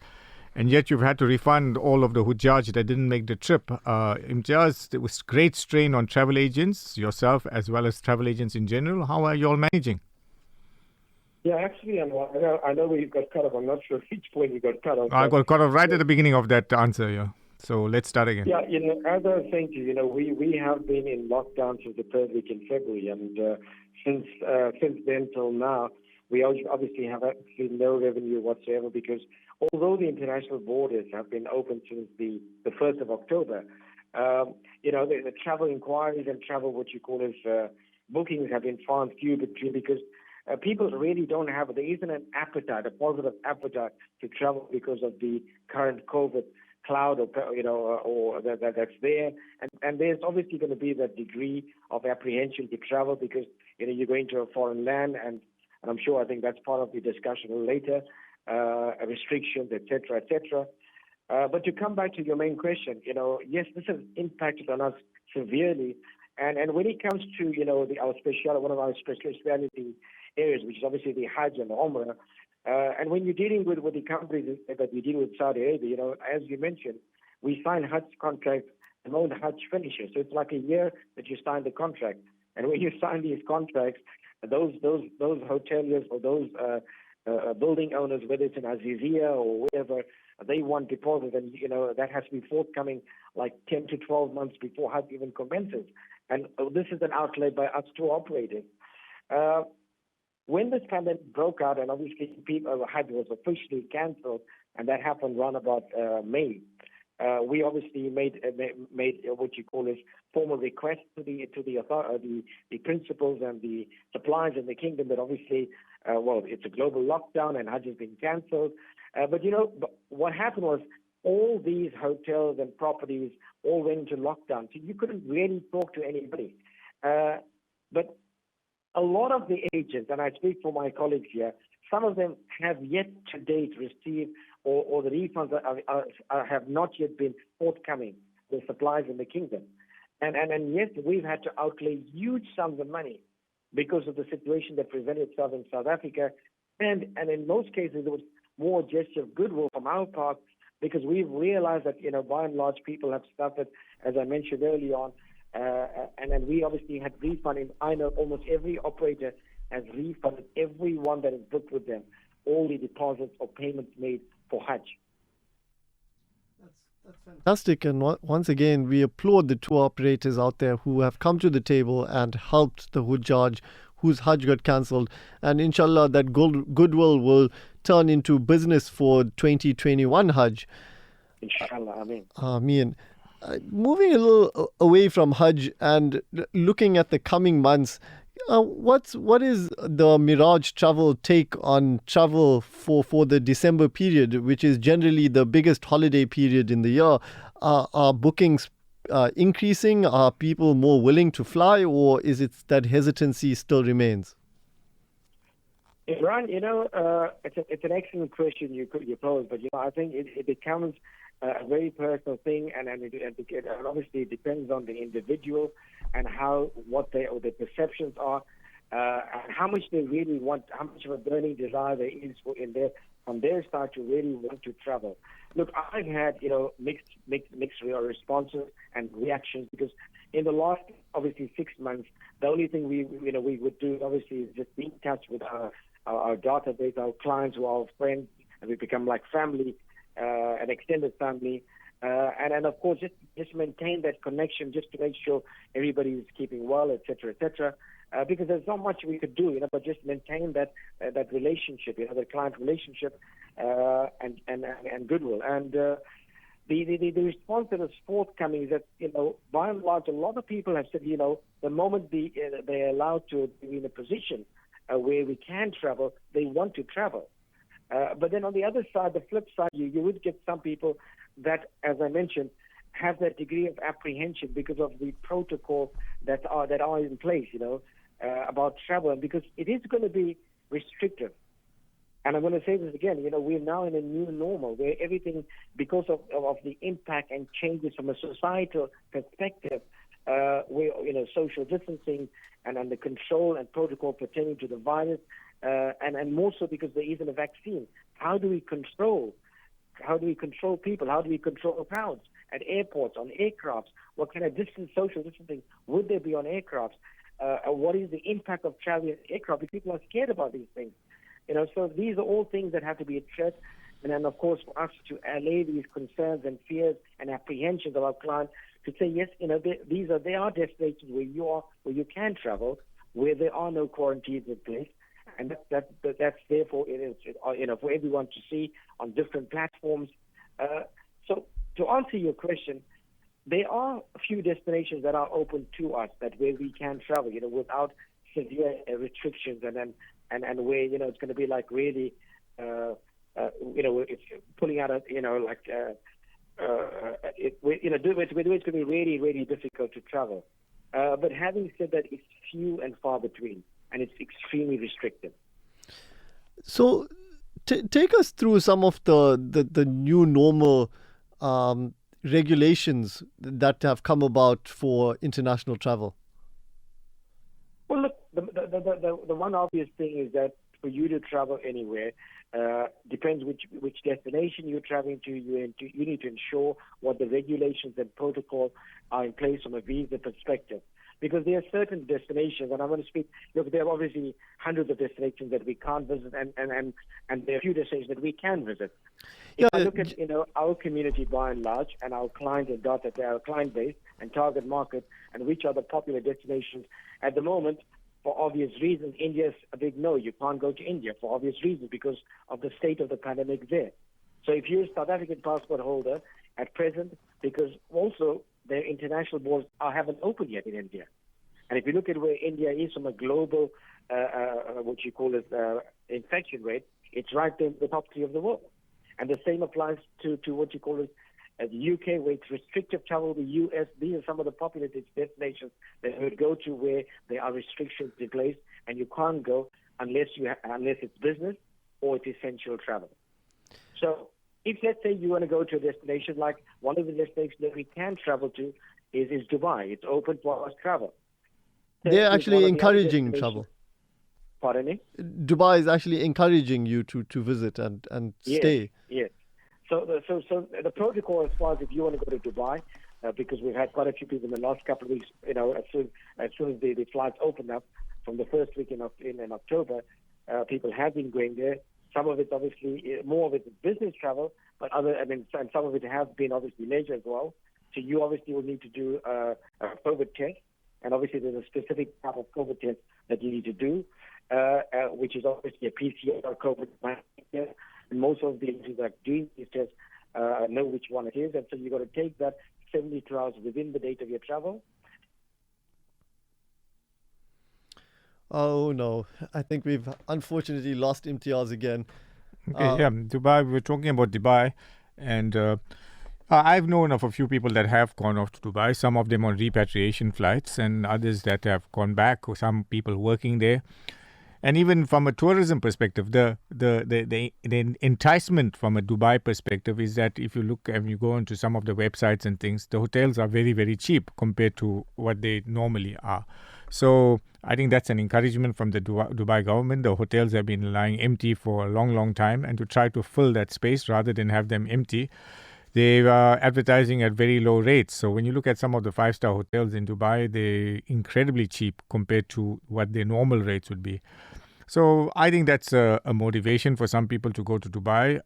and yet you've had to refund all of the Hujjaj that didn't make the trip. Imtiaz, there was great strain on travel agents, yourself, as well as travel agents in general. How are you all managing? Yeah, actually, I know where you got cut off. I'm not sure which point you got cut off. I got cut off right at the beginning of that answer, yeah. So let's start again. Yeah, as I was saying to you, we have been in lockdown since the 3rd week in February, and since then till now, we obviously have actually no revenue whatsoever, because although the international borders have been open since the 1st of October, the travel inquiries and travel, what you call as bookings, have been far and few between, because people really don't have, there isn't an appetite, a positive appetite to travel because of the current COVID cloud, or that's there. And there's obviously going to be that degree of apprehension to travel because, you're going to a foreign land, and I'm sure, I think that's part of the discussion later, restrictions, etc., etc. But to come back to your main question, yes, this has impacted on us severely. And when it comes to, one of our specialty areas, which is obviously the Hajj and the Umrah, and when you're dealing with the companies that we deal with Saudi Arabia, as you mentioned, we sign Hajj contracts, the moment Hajj finishes. So it's like a year that you sign the contract. And when you sign these contracts, those hoteliers or those building owners, whether it's in Azizia or wherever, they want deposits, and that has to be forthcoming like 10 to 12 months before Hajj even commences. And this is an outlay by us tour operators. When this pandemic broke out, and obviously Hajj was officially cancelled, and that happened around about May. We obviously made what you call is formal request to the principals and the suppliers in the kingdom that obviously, it's a global lockdown and Hajj has been cancelled. But what happened was all these hotels and properties all went into lockdown, so you couldn't really talk to anybody. But a lot of the agents, and I speak for my colleagues here, some of them have yet to date received or the refunds have not yet been forthcoming, the supplies in the kingdom. And yes, we've had to outlay huge sums of money because of the situation that presented itself in South Africa. And in most cases, it was more a gesture of goodwill from our part because we've realized that, by and large, people have suffered, as I mentioned early on. And then we obviously had refunding. I know almost every operator has refunded everyone that is booked with them, all the deposits or payments made for Hajj. That's fantastic. And once again, we applaud the tour operators out there who have come to the table and helped the Hujjaj whose Hajj got cancelled. And inshallah, that goodwill will turn into business for 2021 Hajj. Inshallah, Ameen. Ameen. Moving a little away from Hajj and looking at the coming months, what is the Miraj Travel take on travel for the December period, which is generally the biggest holiday period in the year? Are bookings increasing? Are people more willing to fly, or is it that hesitancy still remains? Imran, it's an excellent question you pose, but I think it becomes a very personal thing, and it obviously depends on the individual and what their perceptions are, and how much they really want, how much of a burning desire there is on their side to really want to travel. Look, I've had mixed responses and reactions because in the last obviously 6 months, the only thing we would do obviously is just be in touch with our database, our clients who are our friends, and we become like family, an extended family, and of course just maintain that connection, just to make sure everybody is keeping well, etc., etc. Because there's not much we could do, but just maintain that relationship, the client relationship, and goodwill. And the response that is forthcoming is that by and large, a lot of people have said the moment they're allowed to be in a position where we can travel, they want to travel. But then on the other side, the flip side, you would get some people that, as I mentioned, have that degree of apprehension because of the protocols that are in place, about travel, and because it is going to be restrictive. And I'm going to say this again, we're now in a new normal where everything, because of the impact and changes from a societal perspective, where social distancing and the control and protocol pertaining to the virus, and more so because there isn't a vaccine. How do we control people? How do we control crowds at airports, on aircrafts? What kind of social distancing would there be on aircrafts? What is the impact of traveling in aircraft? Because people are scared about these things. So these are all things that have to be addressed. And then, of course, for us to allay these concerns and fears and apprehensions of our clients, to say, yes, there are destinations where you can travel, where there are no quarantines in place. And that's therefore for everyone to see on different platforms. So to answer your question, there are a few destinations that are open to us where we can travel, without severe restrictions, and where it's going to be like really, it's pulling out it's going to be really, really difficult to travel. But having said that, it's few and far between, and it's extremely restrictive. So, take us through some of the new normal regulations that have come about for international travel. Well, look, the one obvious thing is that for you to travel anywhere, depends which destination you're traveling to. You need to ensure what the regulations and protocol are in place from a visa perspective. because there are certain destinations, and I want to speak, look, there are obviously hundreds of destinations that we can't visit, and there are a few destinations that we can visit. If I look at, our community by and large, and our client and data, our client base and target market, and which are the popular destinations at the moment, for obvious reasons, India's a big no. You can't go to India for obvious reasons because of the state of the pandemic there. So if you're a South African passport holder at present, because also their international borders haven't opened yet in India. And if you look at where India is from a global, what you call infection rate, it's right there in the top 3 of the world. And the same applies to what you call the UK, where it's restrictive travel. The US, these are some of the popular destinations that you would go to where there are restrictions in place, and you can't go unless it's business or it's essential travel. So if, let's say, you want to go to a destination, like one of the destinations that we can travel to is Dubai. It's open for us travel. They're actually encouraging travel. Pardon me? Dubai is actually encouraging you to visit and stay. Yes. So the protocol, as far as if you want to go to Dubai, because we've had quite a few people in the last couple of weeks, as soon as the flights open up from the first week in October, people have been going there. Some of it, obviously, more of it is business travel, but and some of it has been obviously leisure as well. So you obviously will need to do a COVID test, and obviously there's a specific type of COVID test that you need to do, which is obviously a PCR COVID-19 test. And most of the agencies that are doing these tests know which one it is, and so you've got to take that 72 hours within the date of your travel. Oh no, I think we've unfortunately lost Imtiaz again. Okay, Dubai, we were talking about Dubai, and I've known of a few people that have gone off to Dubai, some of them on repatriation flights and others that have gone back, or some people working there. And even from a tourism perspective, the enticement from a Dubai perspective is that if you look and you go into some of the websites and things, the hotels are very, very cheap compared to what they normally are. So I think that's an encouragement from the Dubai government. The hotels have been lying empty for a long, long time, and to try to fill that space rather than have them empty, they are advertising at very low rates. So when you look at some of the 5-star hotels in Dubai, they're incredibly cheap compared to what their normal rates would be. So I think that's a motivation for some people to go to Dubai.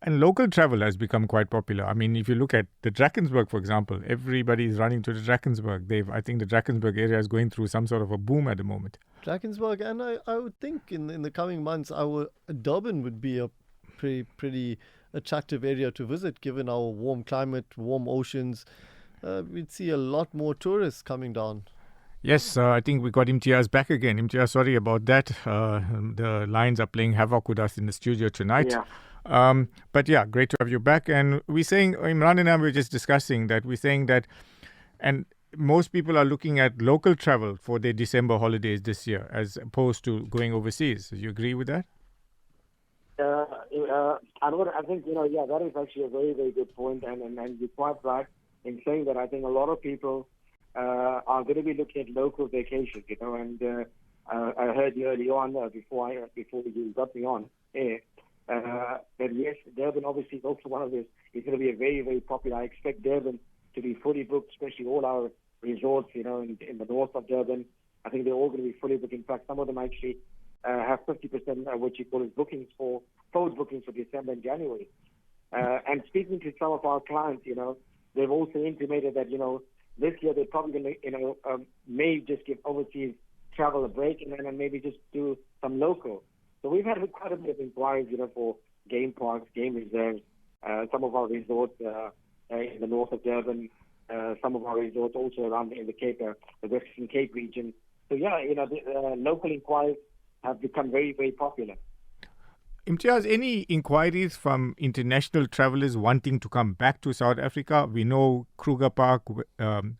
And local travel has become quite popular. I mean, if you look at the Drakensberg, for example, everybody is running to the Drakensberg. I think the Drakensberg area is going through some sort of a boom at the moment. Drakensberg, and I would think in the coming months, Durban would be a pretty attractive area to visit, given our warm climate, warm oceans. We'd see a lot more tourists coming down. Yes, I think we got Imtiaz back again. Imtiaz, sorry about that. The lines are playing havoc with us in the studio tonight. Yeah. But yeah, great to have you back. And we're saying, Imran and I were just discussing that, and most people are looking at local travel for their December holidays this year as opposed to going overseas. Do you agree with that? I think, that is actually a very, very good point, and you're quite right in saying that. I think a lot of people are going to be looking at local vacations, and I heard you early on, before you got me on air, that yes, Durban obviously is also one of those. It's going to be a very, very popular. I expect Durban to be fully booked, especially all our resorts, in the north of Durban. I think they're all going to be fully booked. In fact, some of them actually have 50% what you call forward bookings for December and January. And speaking to some of our clients, they've also intimated that, this year they're probably going to, may just give overseas travel a break and then maybe just do some local. So we've had quite a bit of inquiries, for game parks, game reserves, some of our resorts in the north of Durban, some of our resorts also around in the Cape, the Western Cape region. So yeah, the local inquiries have become very, very popular. Imtiaz, any inquiries from international travelers wanting to come back to South Africa? We know Kruger Park,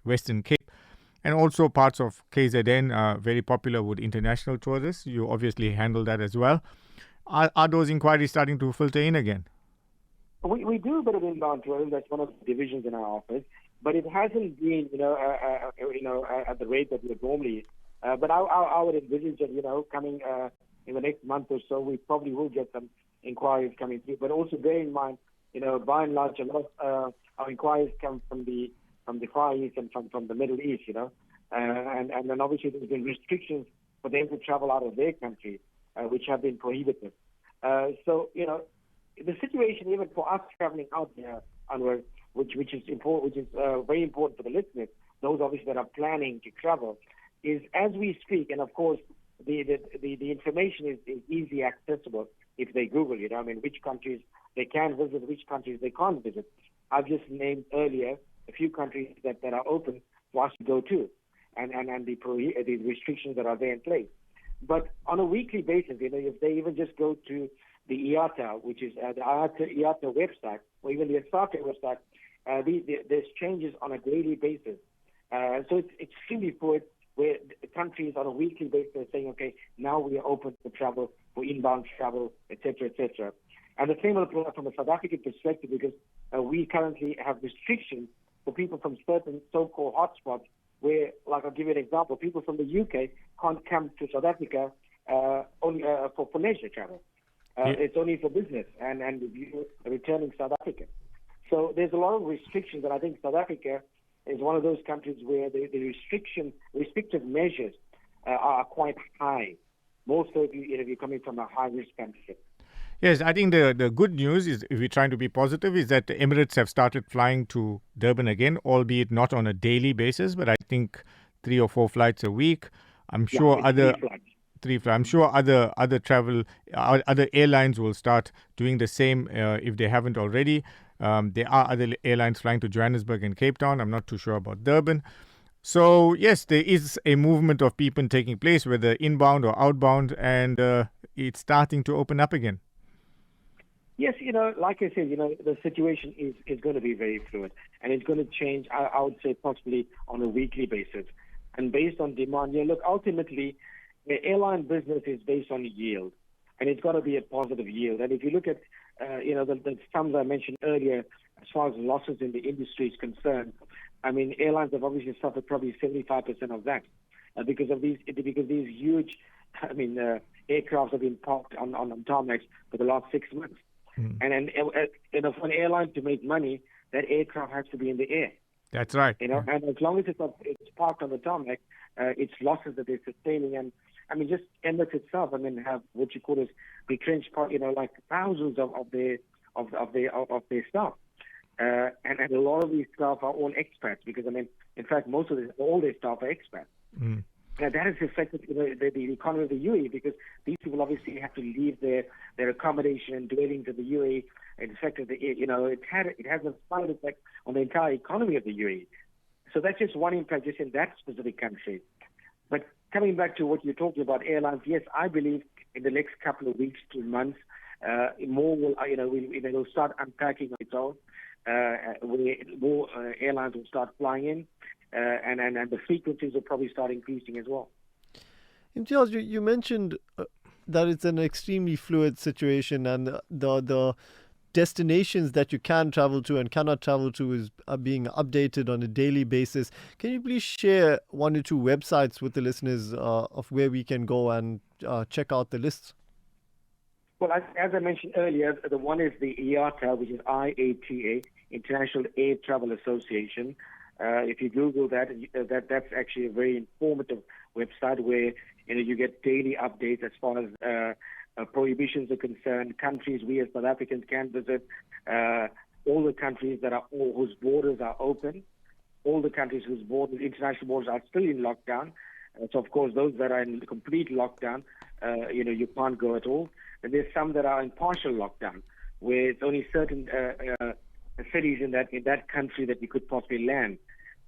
Western Cape, and also parts of KZN are very popular with international tourists. You obviously handle that as well. Are those inquiries starting to filter in again? We do a bit of inbound tourism. That's one of the divisions in our office, but it hasn't been, at the rate that we would normally. But I would envisage that, coming in the next month or so, we probably will get some inquiries coming through. But also bear in mind, by and large, a lot of our inquiries come from the Far East and from the Middle East, And then obviously there's been restrictions for them to travel out of their country, which have been prohibited. So, the situation even for us traveling out there, Anwar, which is important, which is very important for the listeners, those obviously that are planning to travel, is as we speak, and of course the information is easily accessible if they Google it. I mean, which countries they can visit, which countries they can't visit. I've just named earlier a few countries that are open for us to go to, and the restrictions that are there in place. But on a weekly basis, if they even just go to the IATA, which is the IATA website, or even the ISATA website, there's changes on a daily basis. So it's extremely fluid, where the countries on a weekly basis are saying, okay, now we are open for travel, for inbound travel, etc., etc. And the same will apply from a South African perspective, because we currently have restrictions for people from certain so-called hotspots, where, like I'll give you an example, people from the UK can't come to South Africa only for leisure travel. It's only for business and returning South African. So there's a lot of restrictions, and I think South Africa is one of those countries where the restrictive measures are quite high, more so if you're coming from a high-risk country. Yes, I think the good news is, if we're trying to be positive, is that the Emirates have started flying to Durban again, albeit not on a daily basis, but I think 3 or 4 flights a week. I'm sure I'm sure other airlines will start doing the same if they haven't already. There are other airlines flying to Johannesburg and Cape Town. I'm not too sure about Durban. So yes, there is a movement of people taking place, whether inbound or outbound, and it's starting to open up again. Yes, like I said, the situation is going to be very fluid, and it's going to change, I would say, possibly on a weekly basis. And based on demand, look, ultimately, the airline business is based on yield, and it's got to be a positive yield. And if you look at, the sums I mentioned earlier, as far as losses in the industry is concerned, I mean, airlines have obviously suffered probably 75% of that because these huge, aircraft have been parked on tarmacs for the last 6 months. And for an airline to make money, that aircraft has to be in the air. That's right. And as long as it's parked on the tarmac, it's losses that they're sustaining. And just Emirates itself, have what you call as retrenched, like thousands of their staff. And a lot of these staff are all expats, because in fact, all their staff are expats. And that has affected the economy of the UAE, because these people obviously have to leave their accommodation and dwellings in the UAE. It affected it has a side effect on the entire economy of the UAE. So that's just one impact just in that specific country. But coming back to what you're talking about, airlines, yes, I believe in the next couple of weeks to months, more will it'll start unpacking on its own. More airlines will start flying in. And the frequencies will probably start increasing as well. Imtiaz, you mentioned that it's an extremely fluid situation, and the destinations that you can travel to and cannot travel to are being updated on a daily basis. Can you please share 1 or 2 websites with the listeners of where we can go and check out the lists? Well, as I mentioned earlier, the one is the IATA, which is IATA, International Air Travel Association. If you Google that's actually a very informative website where you get daily updates as far as prohibitions are concerned, countries we as South Africans can visit, all the countries whose borders are open, all the countries whose international borders are still in lockdown. So of course, those that are in complete lockdown, you can't go at all. And there's some that are in partial lockdown, where it's only certain cities in that country that you could possibly land.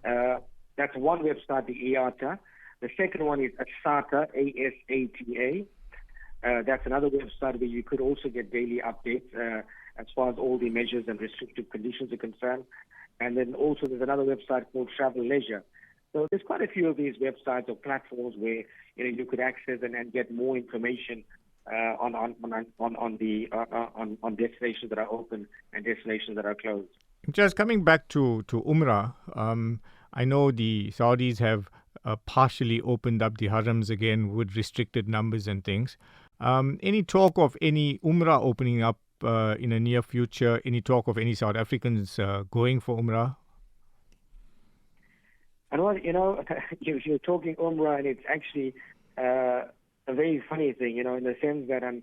That's one website, the IATA. The second one is ASATA, ASATA. That's another website where you could also get daily updates as far as all the measures and restrictive conditions are concerned. And then also there's another website called Travel Leisure. So there's quite a few of these websites or platforms where you could access and get more information on destinations that are open and destinations that are closed. Just coming back to Umrah, I know the Saudis have partially opened up the harams again with restricted numbers and things. Any talk of any Umrah opening up in the near future? Any talk of any South Africans going for Umrah? And what, you're talking Umrah, and it's actually a very funny thing, in the sense that, and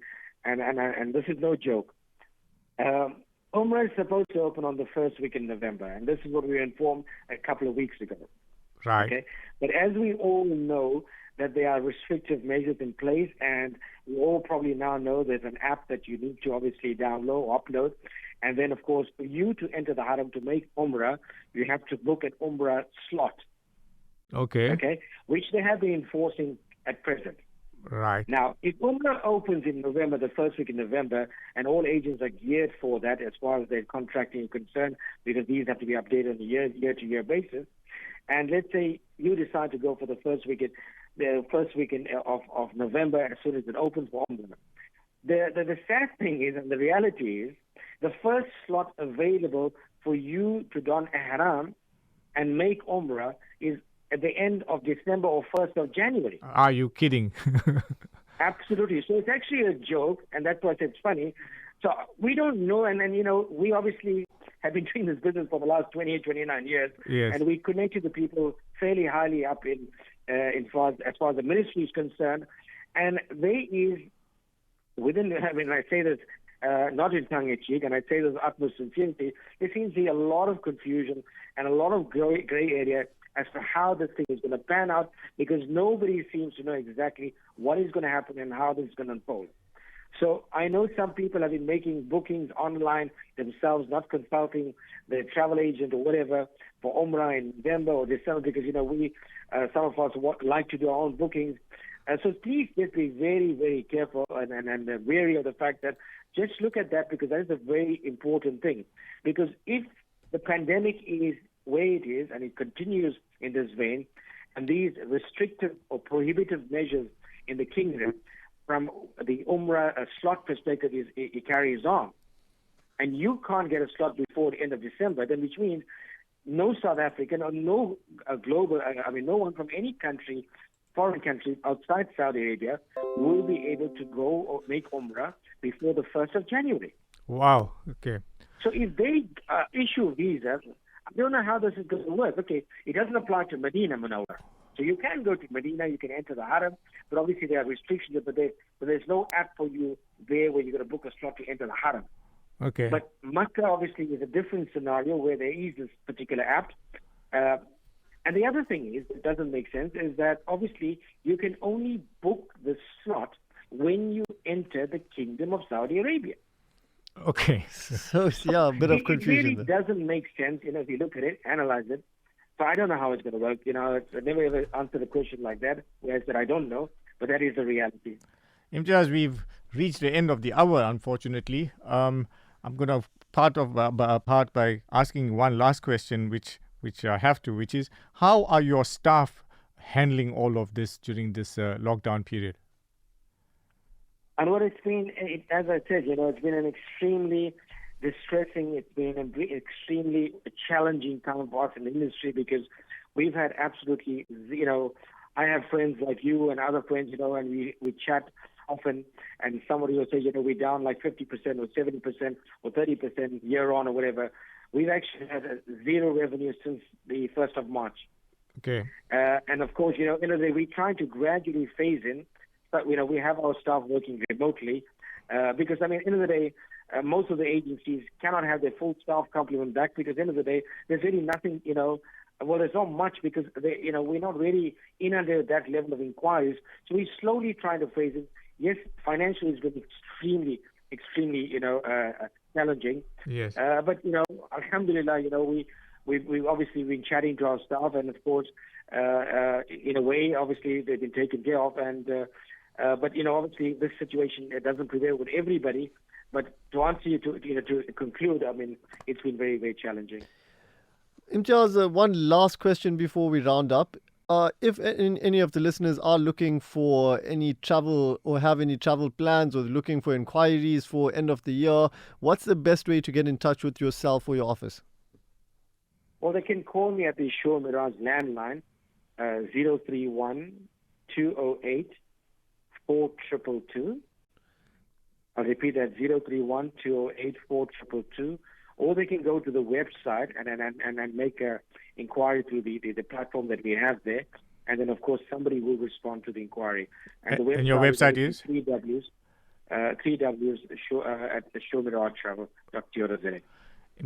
this is no joke. Umrah is supposed to open on the first week in November, and this is what we were informed a couple of weeks ago. Right. Okay, but as we all know that there are restrictive measures in place, and we all probably now know there's an app that you need to obviously download, upload, and then of course for you to enter the Haram to make Umrah, you have to book an Umrah slot. Okay. Which they have been enforcing at present. Right. Now, if Umrah opens in November, the first week in November, and all agents are geared for that as far as their contracting is concerned, because these have to be updated on a year-to-year basis, and let's say you decide to go for the first weekend of November as soon as it opens for Umrah. The sad thing is, and the reality is, the first slot available for you to don ihram and make Umrah is at the end of December or 1st of January. Are you kidding? Absolutely. So it's actually a joke, and that's why it's funny. So we don't know, and we obviously have been doing this business for the last 28, 29 years, Yes. and we connected the people fairly highly up as far as the ministry is concerned, and there is I say this not in tongue-in-cheek, and I say this with utmost sincerity, there seems to be a lot of confusion and a lot of gray area as to how this thing is going to pan out, because nobody seems to know exactly what is going to happen and how this is going to unfold. So I know some people have been making bookings online themselves, not consulting their travel agent or whatever for Umrah in November or December, because we some of us like to do our own bookings. So please just be very, very careful and wary of the fact that just look at that, because that is a very important thing. Because if the pandemic is where it is and it continues in this vein, and these restrictive or prohibitive measures in the kingdom from the Umrah slot perspective it carries on, and you can't get a slot before the end of December, then which means no South African or no no one from any country, foreign country outside Saudi Arabia will be able to go or make Umrah before the 1st of January. Wow. Okay. So if they issue visas, I don't know how this is going to work. Okay, it doesn't apply to Medina Munawwar. So you can go to Medina, you can enter the Haram, but obviously there are restrictions, but there's no app for you there where you're going to book a slot to enter the Haram. Okay. But Makkah obviously is a different scenario where there is this particular app. And the other thing is, it doesn't make sense, is that obviously you can only book the slot when you enter the Kingdom of Saudi Arabia. Okay. So, yeah, a bit of confusion. It really doesn't make sense, if you look at it, analyze it. So I don't know how it's going to work. I never ever answered a question like that where I said I don't know, but that is the reality. Imtiaz, we've reached the end of the hour, unfortunately. I'm going to part by asking one last question, which I have to, which is, how are your staff handling all of this during this lockdown period? And what it's been, as I said, it's been an extremely distressing, it's been an extremely challenging time for us in the industry, because we've had absolutely, I have friends like you and other friends, and we chat often, and somebody will say, we're down like 50% or 70% or 30% year on or whatever. We've actually had zero revenue since the 1st of March. Okay. And of course, we're trying to gradually phase in, but we have our staff working remotely, because at the end of the day, most of the agencies cannot have their full staff complement back, because at the end of the day, there's really nothing, there's not much, because we're not really inundated that level of inquiries. So we're slowly trying to phase it. Yes, financially it's been extremely, challenging. Yes. But alhamdulillah, we've obviously been chatting to our staff, and of course, in a way, obviously they've been taken care of, and but obviously this situation doesn't prevail with everybody. But to answer you, to conclude, it's been very, very challenging. Imtiaz, one last question before we round up. If any of the listeners are looking for any travel or have any travel plans or looking for inquiries for end of the year, what's the best way to get in touch with yourself or your office? Well, they can call me at the Show Mirage landline, 031-208-4222. I'll repeat that, 031-208-4222. or they can go to the website and make an inquiry through the platform that we have there. And then, of course, somebody will respond to the inquiry. And your website is? 3Ws at showmiragetravel.co.za.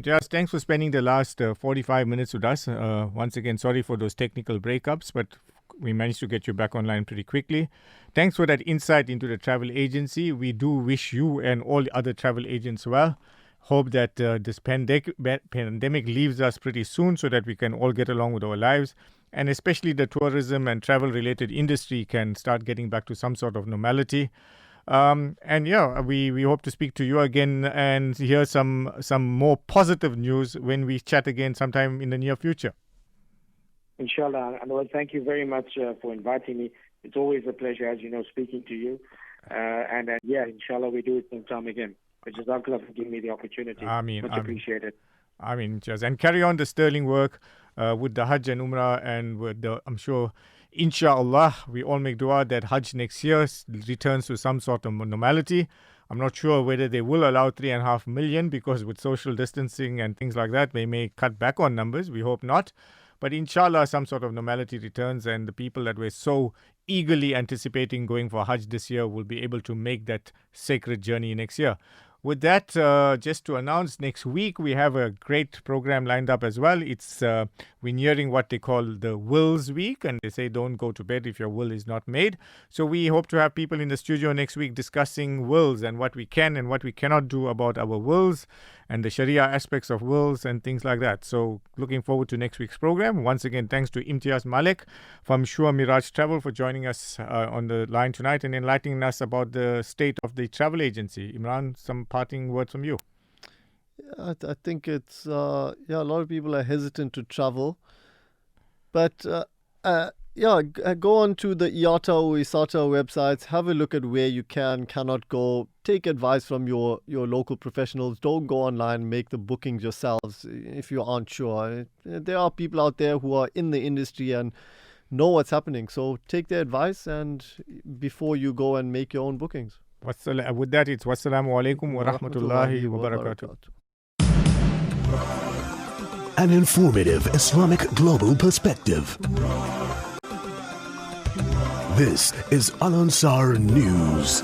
Just thanks for spending the last 45 minutes with us. Once again, sorry for those technical breakups, but we managed to get you back online pretty quickly. Thanks for that insight into the travel agency. We do wish you and all the other travel agents well. Hope that this pandemic leaves us pretty soon so that we can all get along with our lives. And especially the tourism and travel-related industry can start getting back to some sort of normality. We hope to speak to you again and hear some more positive news when we chat again sometime in the near future. Inshallah. And thank you very much for inviting me. It's always a pleasure, as you know, speaking to you. Inshallah, we do it sometime again. But Jazakallah for giving me the opportunity. Much appreciated. Cheers. And carry on the sterling work with the Hajj and Umrah, and with I'm sure, inshallah, we all make dua that Hajj next year returns to some sort of normality. I'm not sure whether they will allow 3.5 million, because with social distancing and things like that, they may cut back on numbers. We hope not. But inshallah, some sort of normality returns, and the people that were so eagerly anticipating going for Hajj this year will be able to make that sacred journey next year. With that, just to announce, next week we have a great program lined up as well. It's we're nearing what they call the Wills Week, and they say don't go to bed if your will is not made. So we hope to have people in the studio next week discussing wills and what we can and what we cannot do about our wills and the Sharia aspects of wills and things like that. So looking forward to next week's program. Once again, thanks to Imtiaz Malik from Shua Miraj Travel for joining us on the line tonight and enlightening us about the state of the travel agency. Imran, some parting words from you. I think it's a lot of people are hesitant to travel, but go on to the IATA or ISATA websites, have a look at where you cannot go, take advice from your local professionals. Don't go online, make the bookings yourselves if you aren't sure. There are people out there who are in the industry and know what's happening, so take their advice and before you go and make your own bookings. With that, it's wassalamu alaikum wa rahmatullahi wa barakatuh. An informative Islamic global perspective. This is Al Ansar News.